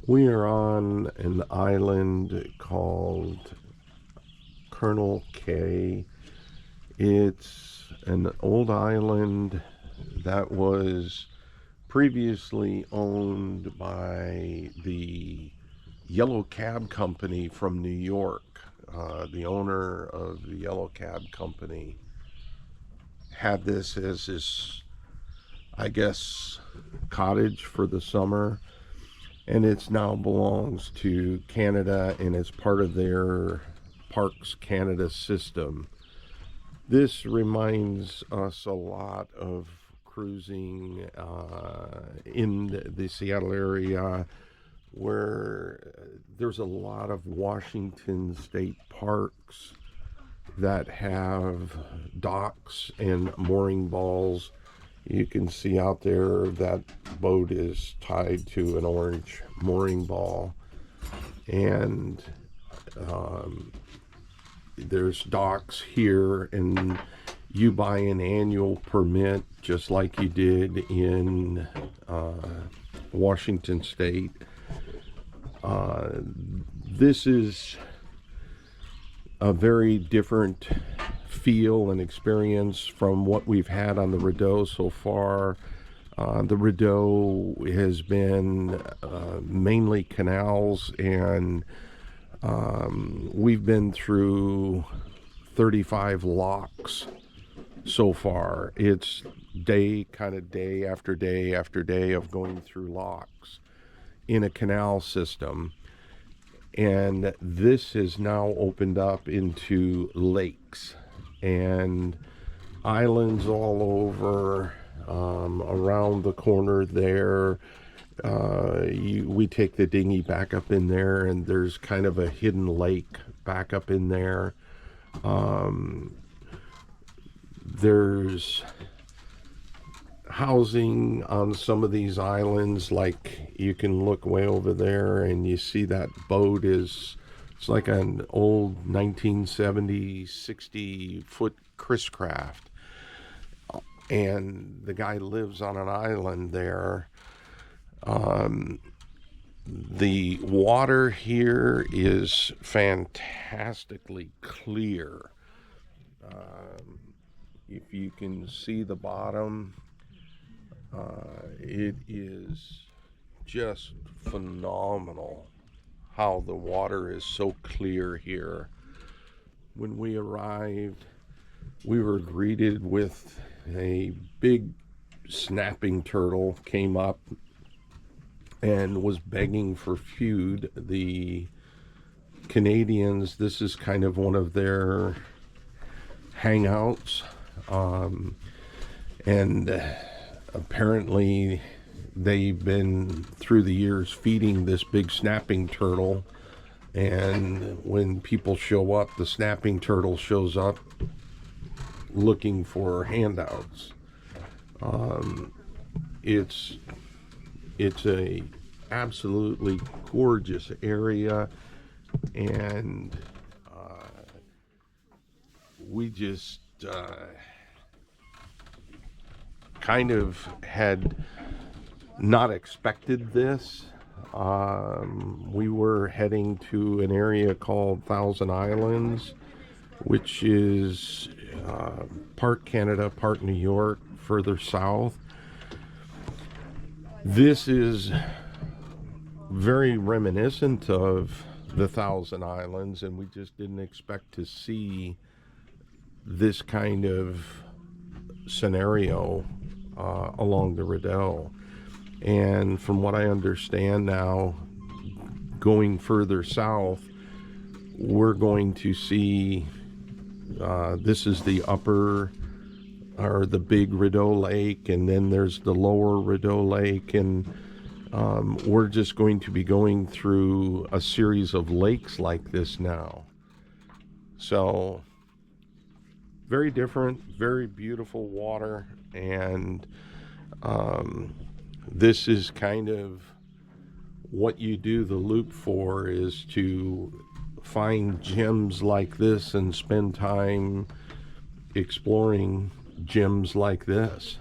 We are on an island called Colonel K. It's an old island that was previously owned by the Yellow Cab Company from New York. The owner of the Yellow Cab Company had this as his, I guess, cottage for the summer, and it now belongs to Canada and it's part of their Parks Canada system. This reminds us a lot of cruising in the Seattle area, where there's a lot of Washington state parks that have docks and mooring balls. You can see out there that boat is tied to an orange mooring ball, and there's docks here, and you buy an annual permit just like you did in Washington state. This is a very different feel and experience from what we've had on the Rideau so far. The Rideau has been mainly canals, and we've been through 35 locks so far. It's day after day after day of going through locks in a canal system. And this has now opened up into lakes and islands all over. Around the corner there, we take the dinghy back up in there, and there's kind of a hidden lake back up in there. There's housing on some of these islands, like you can look way over there and you see that boat it's like an old 1970 60 foot Chris Craft, and the guy lives on an island there. The water here is fantastically clear. If you can see the bottom, it is just phenomenal how the water is so clear here. When we arrived, we were greeted with a big snapping turtle came up and was begging for food. The Canadians, this is kind of one of their hangouts, and apparently they've been through the years feeding this big snapping turtle, and when people show up, the snapping turtle shows up looking for handouts. It's a absolutely gorgeous area, and we just kind of had not expected this. We were heading to an area called Thousand Islands, which is part Canada, part New York, further south. This is very reminiscent of the Thousand Islands, and we just didn't expect to see this kind of scenario along the Rideau. And from what I understand now, going further south, we're going to see this is the upper, or the big Rideau Lake, and then there's the lower Rideau Lake, and we're just going to be going through a series of lakes like this now. So very different, very beautiful water, and this is kind of what you do the loop for, is to find gems like this and spend time exploring gems like this.